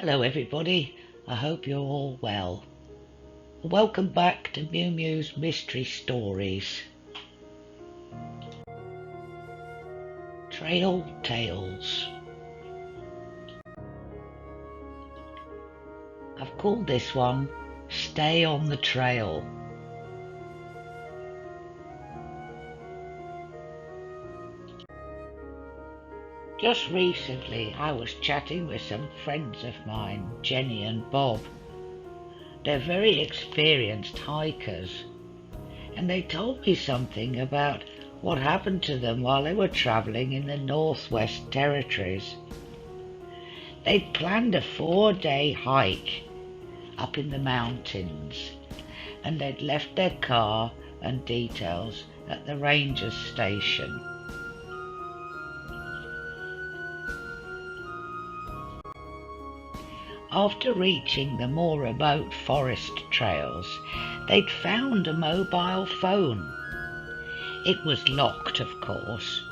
Hello everybody, I hope you're all well. Welcome back to Mew Mew's Mystery Stories. Trail Tales. I've called this one Stay on the Trail. Just recently I was chatting with some friends of mine, Jenny and Bob. They're very experienced hikers, and they told me something about what happened to them while they were travelling in the Northwest Territories. They'd planned a 4-day hike up in the mountains, and they'd left their car and details at the ranger's station. After reaching the more remote forest trails, they'd found a mobile phone. It was locked, of course,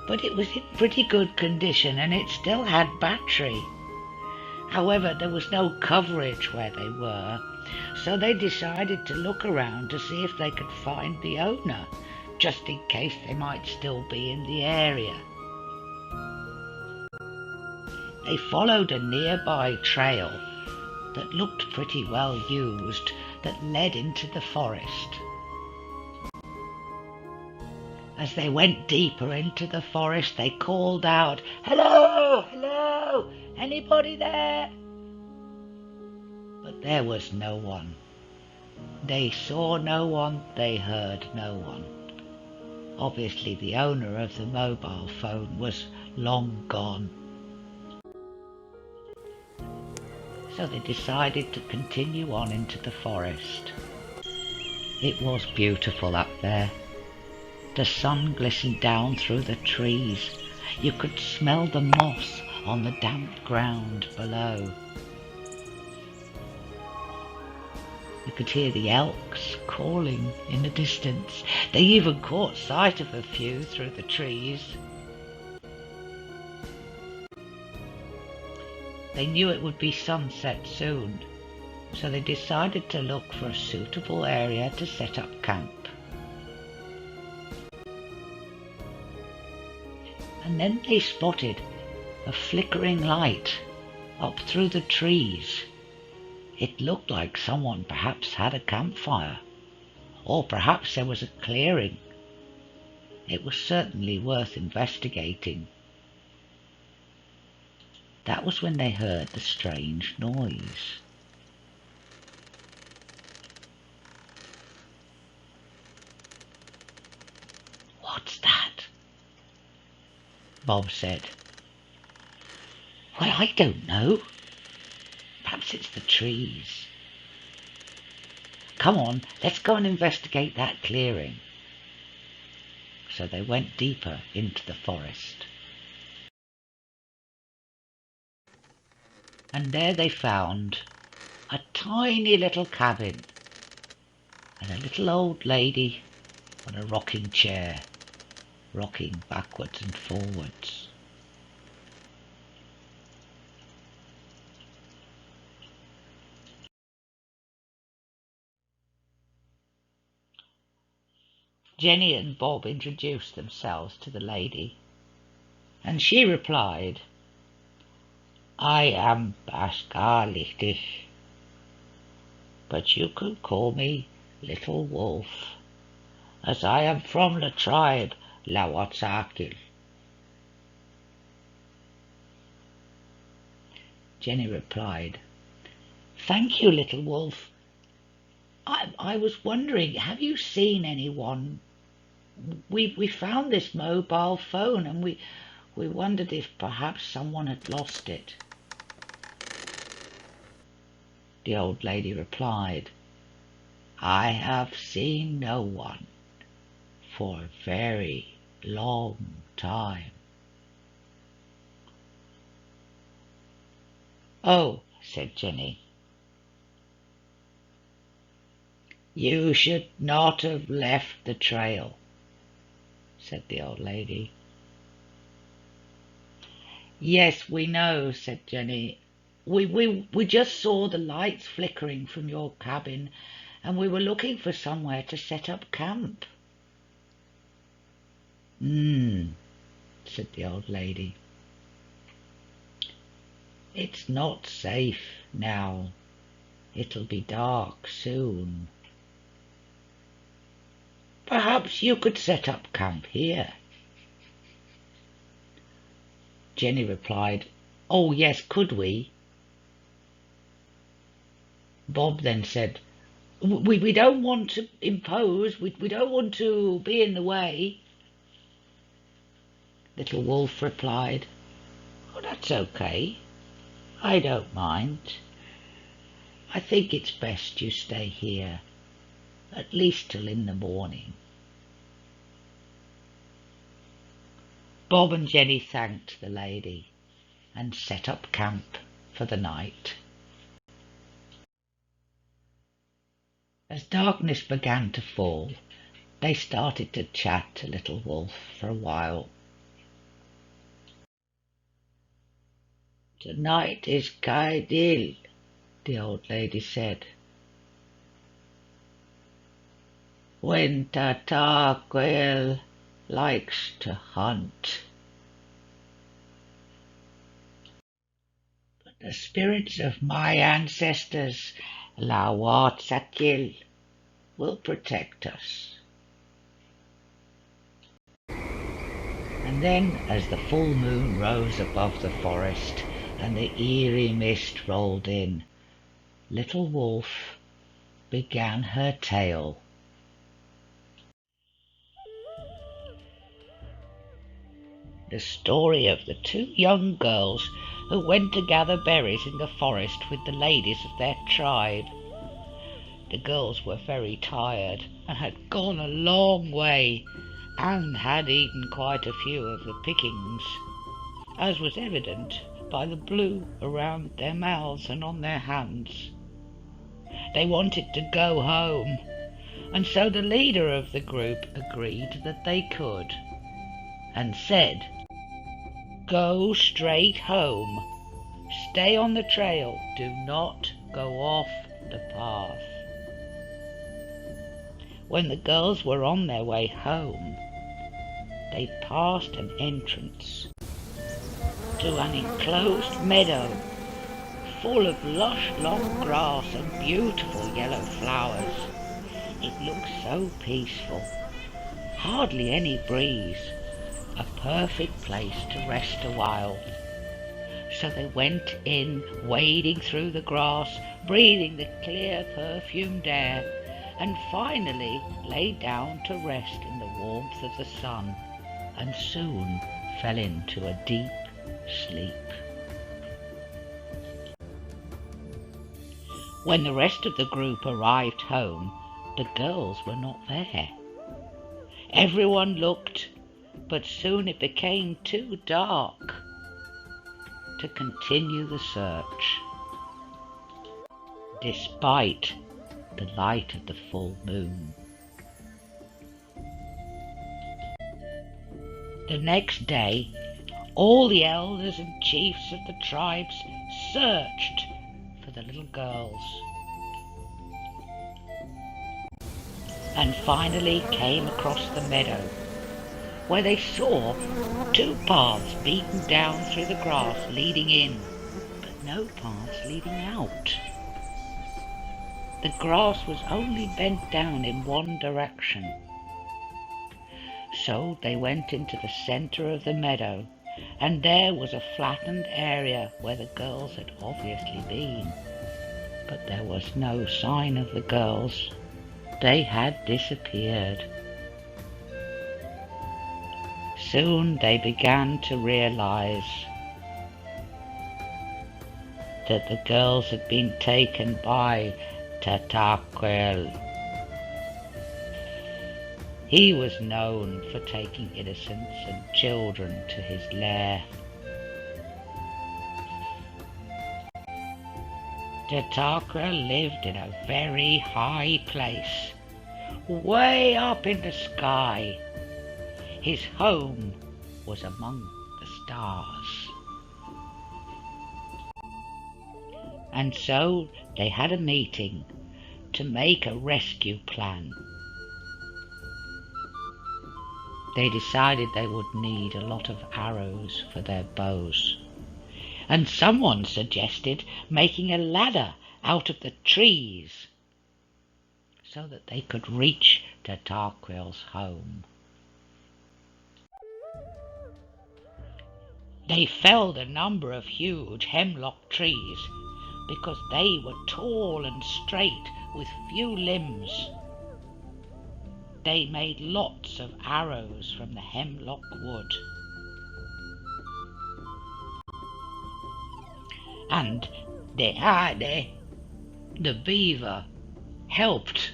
but it was in pretty good condition and it still had battery. However, there was no coverage where they were, so they decided to look around to see if they could find the owner, just in case they might still be in the area. They followed a nearby trail that looked pretty well used that led into the forest. As they went deeper into the forest, they called out, "Hello! Hello! Anybody there?" But there was no one. They saw no one, they heard no one. Obviously, the owner of the mobile phone was long gone. So they decided to continue on into the forest. It was beautiful up there. The sun glistened down through the trees. You could smell the moss on the damp ground below. You could hear the elks calling in the distance. They even caught sight of a few through the trees. They knew it would be sunset soon, so they decided to look for a suitable area to set up camp. And then they spotted a flickering light up through the trees. It looked like someone perhaps had a campfire, or perhaps there was a clearing. It was certainly worth investigating. That was when they heard the strange noise. "What's that?" Bob said. "Well, I don't know. Perhaps it's the trees. Come on, let's go and investigate that clearing." So they went deeper into the forest. And there they found a tiny little cabin and a little old lady on a rocking chair, rocking backwards and forwards. Jenny and Bob introduced themselves to the lady, and she replied, "I am Baskarlichtig, but you can call me Little Wolf, as I am from the tribe Lawatsakil." Jenny replied, "Thank you, Little Wolf. I was wondering, have you seen anyone? We found this mobile phone and we wondered if perhaps someone had lost it." The old lady replied, "I have seen no one for a very long time." "Oh," said Jenny, "you should not have left the trail," said the old lady. "Yes, we know," said Jenny. We just saw the lights flickering from your cabin, and we were looking for somewhere to set up camp." Said the old lady. "It's not safe now. It'll be dark soon. Perhaps you could set up camp here." Jenny replied, "Oh, yes, could we?" Bob then said, We don't want to impose, we don't want to be in the way." Little Wolf replied, "Oh, that's okay. I don't mind. I think it's best you stay here, at least till in the morning." Bob and Jenny thanked the lady and set up camp for the night. As darkness began to fall, they started to chat to Little Wolf for a while. "Tonight is Kaidil," the old lady said, "when Tataquil likes to hunt. But the spirits of my ancestors, Lawatsakil, will protect us." And then, as the full moon rose above the forest and the eerie mist rolled in, Little Wolf began her tale. The story of the two young girls who went to gather berries in the forest with the ladies of their tribe. The girls were very tired and had gone a long way and had eaten quite a few of the pickings, as was evident by the blue around their mouths and on their hands. They wanted to go home, and so the leader of the group agreed that they could, and said, "Go straight home. Stay on the trail. Do not go off the path." When the girls were on their way home, they passed an entrance to an enclosed meadow full of lush long grass and beautiful yellow flowers. It looked so peaceful, hardly any breeze, a perfect place to rest a while. So they went in, wading through the grass, breathing the clear perfumed air, and finally lay down to rest in the warmth of the sun, and soon fell into a deep sleep. When the rest of the group arrived home, the girls were not there. Everyone looked, but soon it became too dark to continue the search, despite the light of the full moon. The next day, all the elders and chiefs of the tribes searched for the little girls, and finally came across the meadow, where they saw two paths beaten down through the grass leading in, but no paths leading out. The grass was only bent down in one direction. So they went into the centre of the meadow, and there was a flattened area where the girls had obviously been. But there was no sign of the girls. They had disappeared. Soon they began to realize that the girls had been taken by Tataquil. He was known for taking innocents and children to his lair. Tataquil lived in a very high place, way up in the sky. His home was among the stars. and so they had a meeting to make a rescue plan. They decided they would need a lot of arrows for their bows, and someone suggested making a ladder out of the trees so that they could reach the Tarquil's home. They felled a number of huge hemlock trees because they were tall and straight with few limbs. They made lots of arrows from the hemlock wood. And the beaver, helped.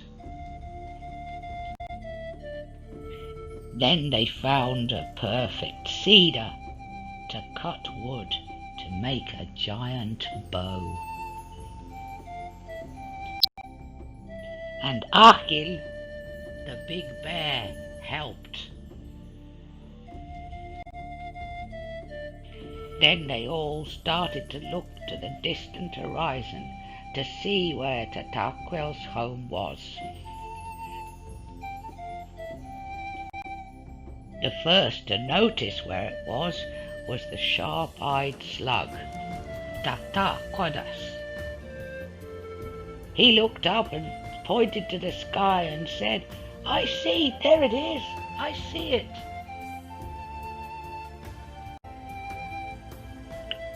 Then they found a perfect cedar to cut wood to make a giant bow. And Achil, the big bear, helped. Then they all started to look to the distant horizon to see where Tarquil's home was. The first to notice where it was the sharp-eyed slug, Tarquilus. He looked up and pointed to the sky and said, "I see, there it is, I see it."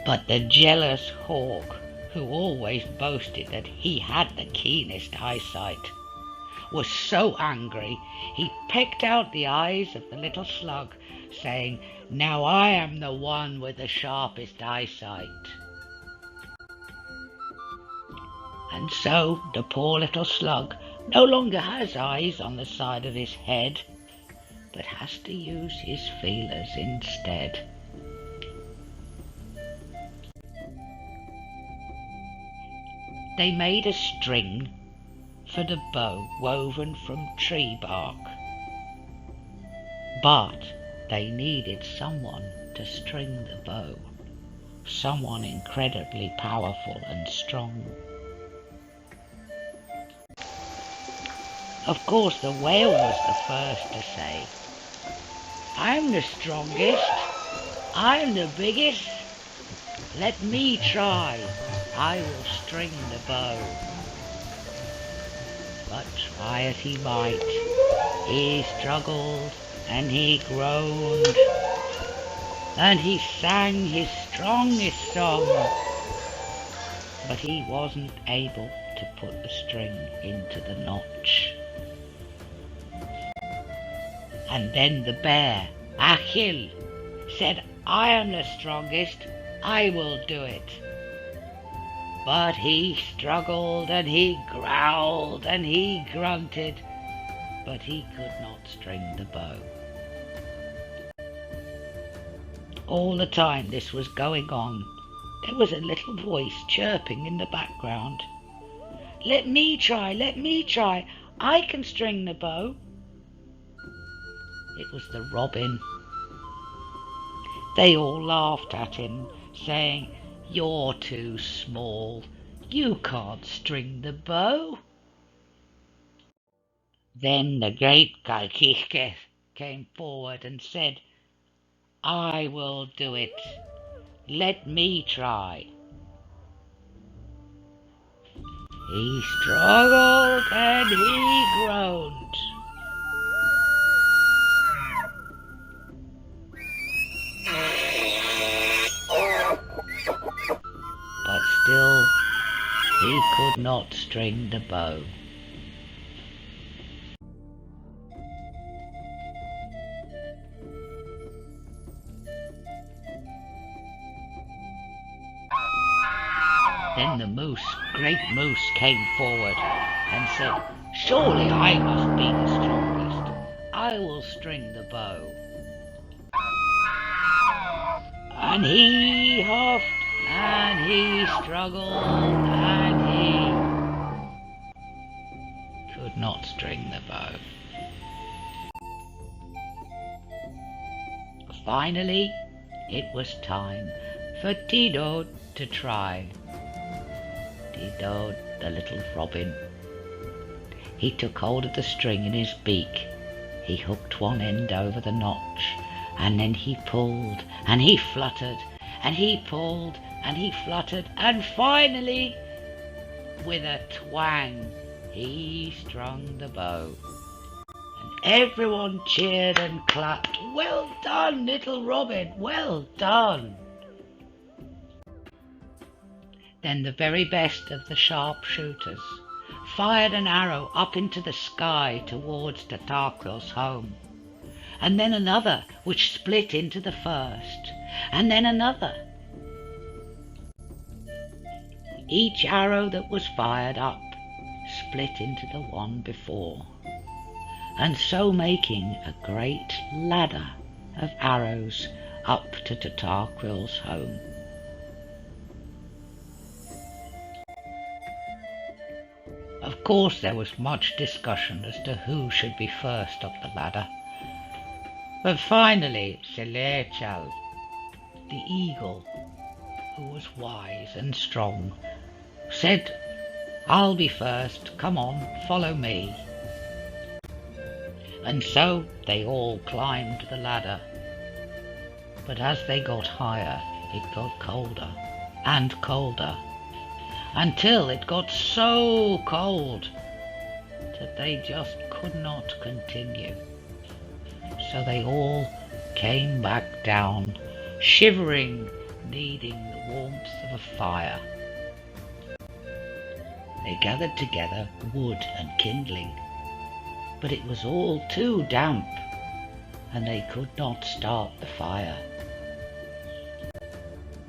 But the jealous hawk, who always boasted that he had the keenest eyesight, was so angry he pecked out the eyes of the little slug, saying, "Now I am the one with the sharpest eyesight." And so the poor little slug no longer has eyes on the side of his head, but has to use his feelers instead. They made a string for the bow woven from tree bark, but they needed someone to string the bow, someone incredibly powerful and strong. Of course, the whale was the first to say, "I'm the strongest, I'm the biggest, let me try, I will string the bow." But try as he might, he struggled and he groaned, and he sang his strongest song, but he wasn't able to put the string into the notch. And then the bear, Achil, said, "I am the strongest, I will do it." But he struggled and he growled and he grunted, but he could not string the bow. All the time this was going on, there was a little voice chirping in the background. "Let me try, I can string the bow." It was the robin. They all laughed at him, saying, "You're too small, you can't string the bow." Then the great Quileute came forward and said, "I will do it, let me try." He struggled and he groaned. But still he could not string the bow. Then the great moose came forward and said, "Surely I must be the strongest. I will string the bow." And he huffed and he struggled and he could not string the bow. Finally, it was time for Tito to try. Did the little robin. He took hold of the string in his beak. He hooked one end over the notch, and then he pulled, and he fluttered, and he pulled, and he fluttered, and finally, with a twang, he strung the bow. And everyone cheered and clapped. "Well done, little robin, well done." Then the very best of the sharpshooters fired an arrow up into the sky towards Tarquil's home, and then another which split into the first, and then another. Each arrow that was fired up split into the one before, and so making a great ladder of arrows up to Tarquil's home. Of course there was much discussion as to who should be first up the ladder, but finally Celechal, the eagle, who was wise and strong, said, "I'll be first, come on, follow me." And so they all climbed the ladder, but as they got higher it got colder and colder, until it got so cold that they just could not continue. So they all came back down, shivering, needing the warmth of a fire. They gathered together wood and kindling, but it was all too damp, and they could not start the fire.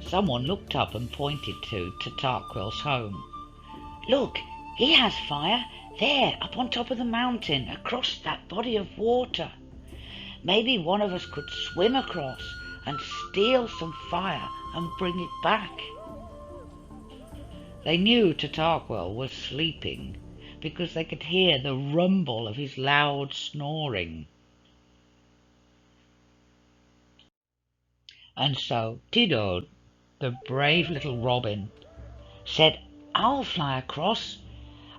Someone looked up and pointed to Tarquil's home. "Look, he has fire there, up on top of the mountain, across that body of water. Maybe one of us could swim across and steal some fire and bring it back." They knew Tarquil was sleeping because they could hear the rumble of his loud snoring. And so Tidode, the brave little robin, said, "I'll fly across,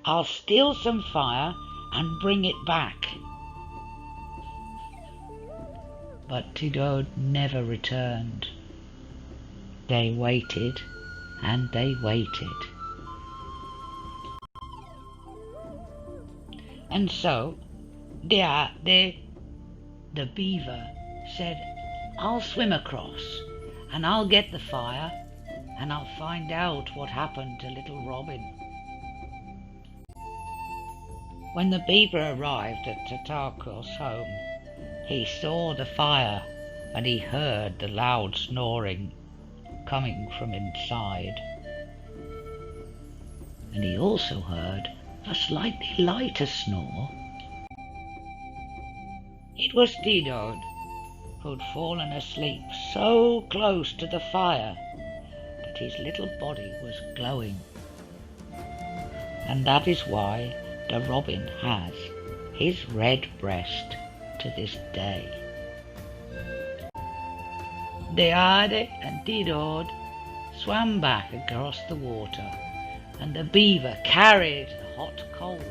I'll steal some fire and bring it back." But Tidode never returned. They waited and they waited. And so the beaver said, "I'll swim across and I'll get the fire and I'll find out what happened to little Robin." When the beaver arrived at Tarquil's home, he saw the fire and he heard the loud snoring coming from inside. And he also heard a slightly lighter snore. It was Tidode, who'd fallen asleep so close to the fire that his little body was glowing. And that is why the robin has his red breast to this day. Deade and Tidode swam back across the water, and the beaver carried the hot coals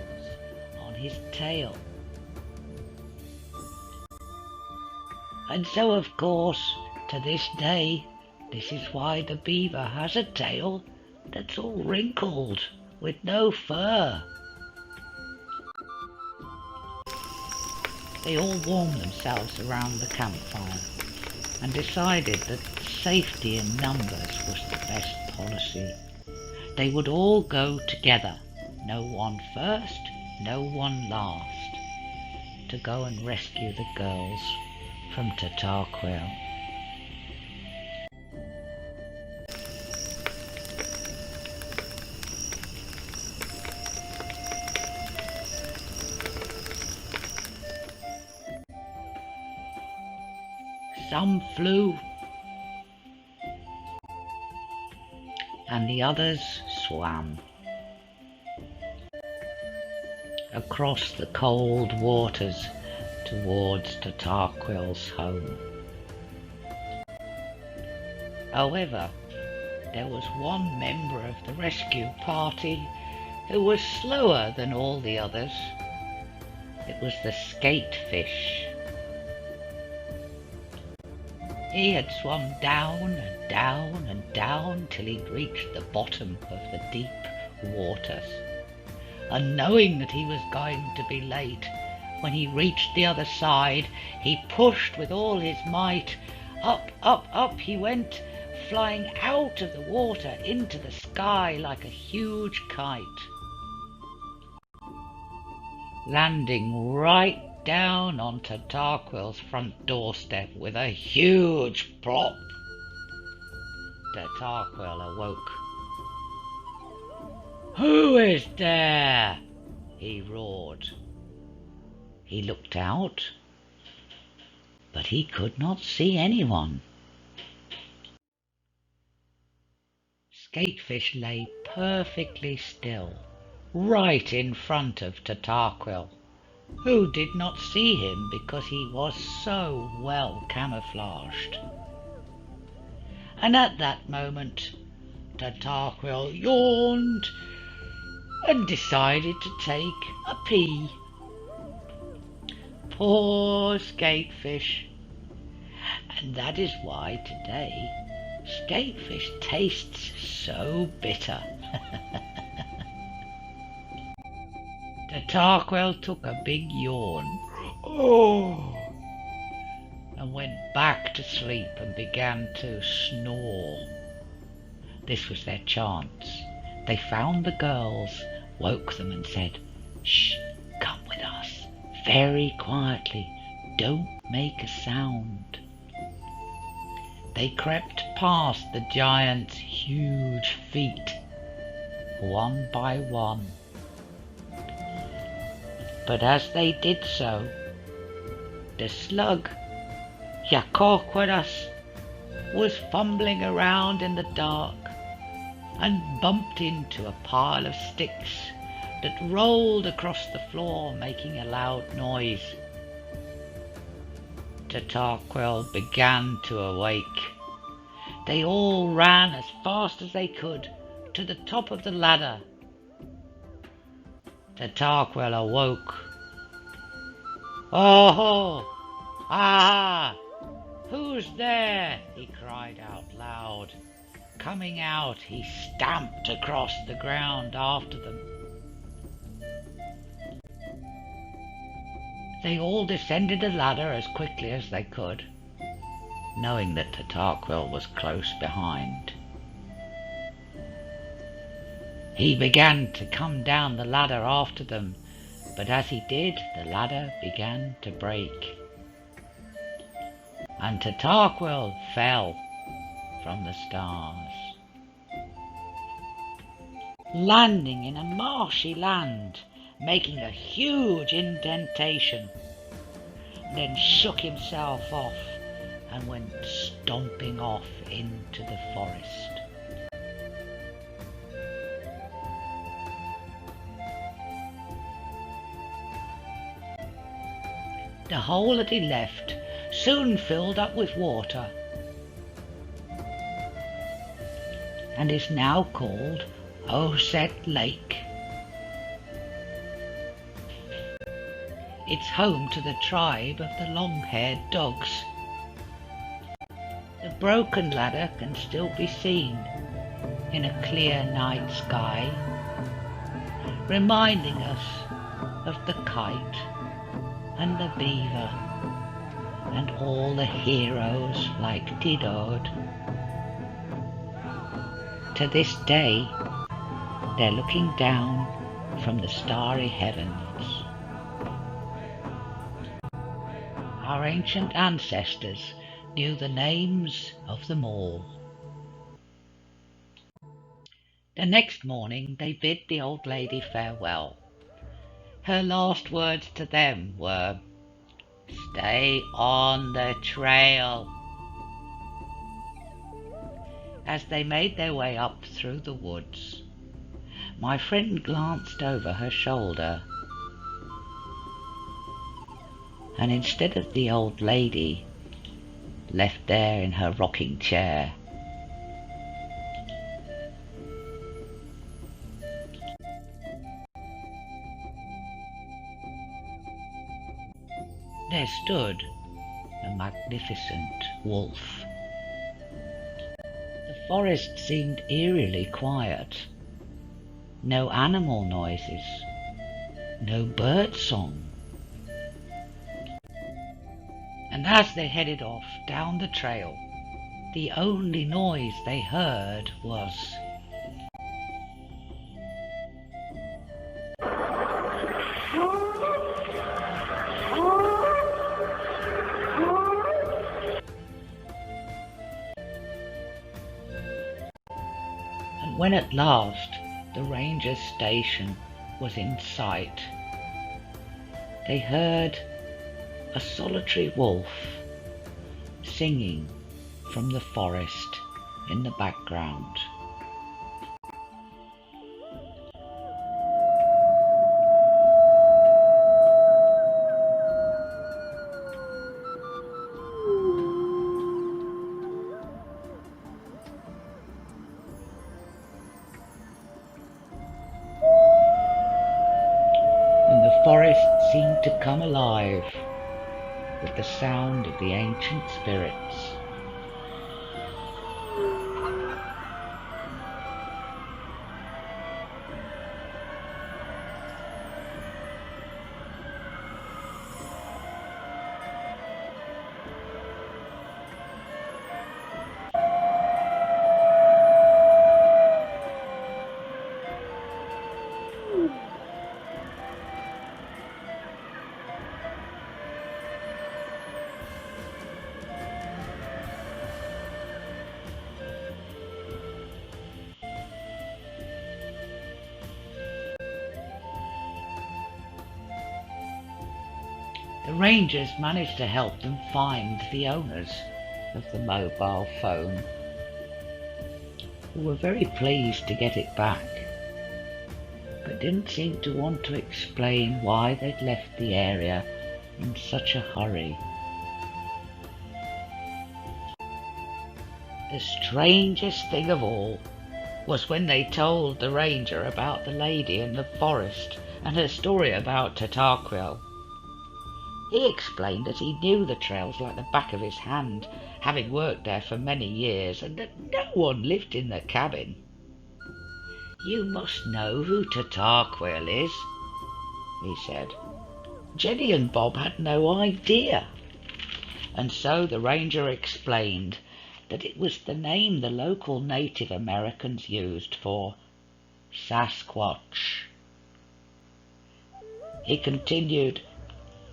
on his tail. And so, of course, to this day, this is why the beaver has a tail that's all wrinkled with no fur. They all warmed themselves around the campfire and decided that safety in numbers was the best policy. They would all go together, no one first, no one last, to go and rescue the girls from Tarquil. Some flew, and the others swam across the cold waters towards Tarquil's home. However, there was one member of the rescue party who was slower than all the others. It was the skatefish. He had swum down and down and down till he'd reached the bottom of the deep waters. And knowing that he was going to be late, when he reached the other side, he pushed with all his might. Up, up, up he went, flying out of the water into the sky like a huge kite, landing right down onto Tarquil's front doorstep with a huge plop. Tarquil awoke. "Who is there?" he roared. He looked out, but he could not see anyone. Skatefish lay perfectly still, right in front of Tarquil, who did not see him because he was so well camouflaged. And at that moment, Tarquil yawned and decided to take a pee. Poor Skatefish. And that is why today Skatefish tastes so bitter. Tarquil took a big yawn. And went back to sleep and began to snore. This was their chance. They found the girls, woke them and said, "Shh, come with us, very quietly, don't make a sound." They crept past the giant's huge feet, one by one. But as they did so, the slug, Yacorquidus, was fumbling around in the dark and bumped into a pile of sticks that rolled across the floor, making a loud noise. Tarquil began to awake. They all ran as fast as they could to the top of the ladder. Tarquil awoke. "Oh, ah, who's there?" he cried out loud. Coming out, he stamped across the ground after them. They all descended the ladder as quickly as they could, knowing that Tarquil was close behind. He began to come down the ladder after them, but as he did, the ladder began to break. And Tarquil fell from the stars, landing in a marshy land, making a huge indentation, then shook himself off and went stomping off into the forest. The hole that he left soon filled up with water and is now called Oset Lake. It's home to the tribe of the long-haired dogs. The broken ladder can still be seen in a clear night sky, reminding us of the kite and the beaver and all the heroes like Didod. To this day, they're looking down from the starry heavens. Our ancient ancestors knew the names of them all. The next morning they bid the old lady farewell. Her last words to them were, "Stay on the trail." As they made their way up through the woods, my friend glanced over her shoulder, and instead of the old lady left there in her rocking chair, there stood a magnificent wolf. The forest seemed eerily quiet. No animal noises, no bird song. And as they headed off down the trail, the only noise they heard was and when at last the ranger's station was in sight, they heard a solitary wolf singing from the forest in the background. And the forest seemed to come alive with the sound of the ancient spirits. The rangers managed to help them find the owners of the mobile phone, who were very pleased to get it back, but didn't seem to want to explain why they'd left the area in such a hurry. The strangest thing of all was when they told the ranger about the lady in the forest and her story about Tatarquil. He explained that he knew the trails like the back of his hand, having worked there for many years, and that no one lived in the cabin. "You must know who Tatarquil is," he said. Jenny and Bob had no idea. And so the ranger explained that it was the name the local Native Americans used for Sasquatch. He continued,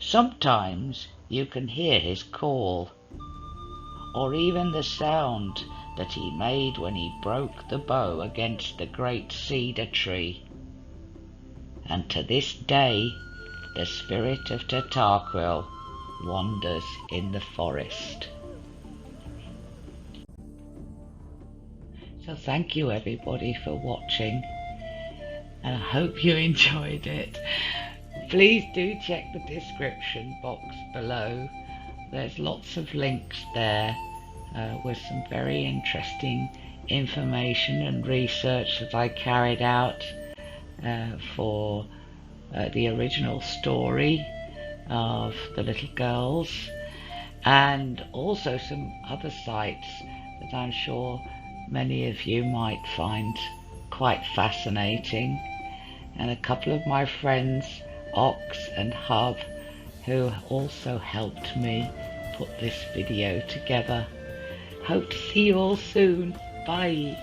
"Sometimes you can hear his call, or even the sound that he made when he broke the bow against the great cedar tree. And to this day, the spirit of Tatarquil wanders in the forest." So thank you everybody for watching, and I hope you enjoyed it. Please do check the description box below. There's lots of links there with some very interesting information and research that I carried out for the original story of the little girls, and also some other sites that I'm sure many of you might find quite fascinating, and a couple of my friends, Ox and Hub, who also helped me put this video together. Hope to see you all soon. Bye.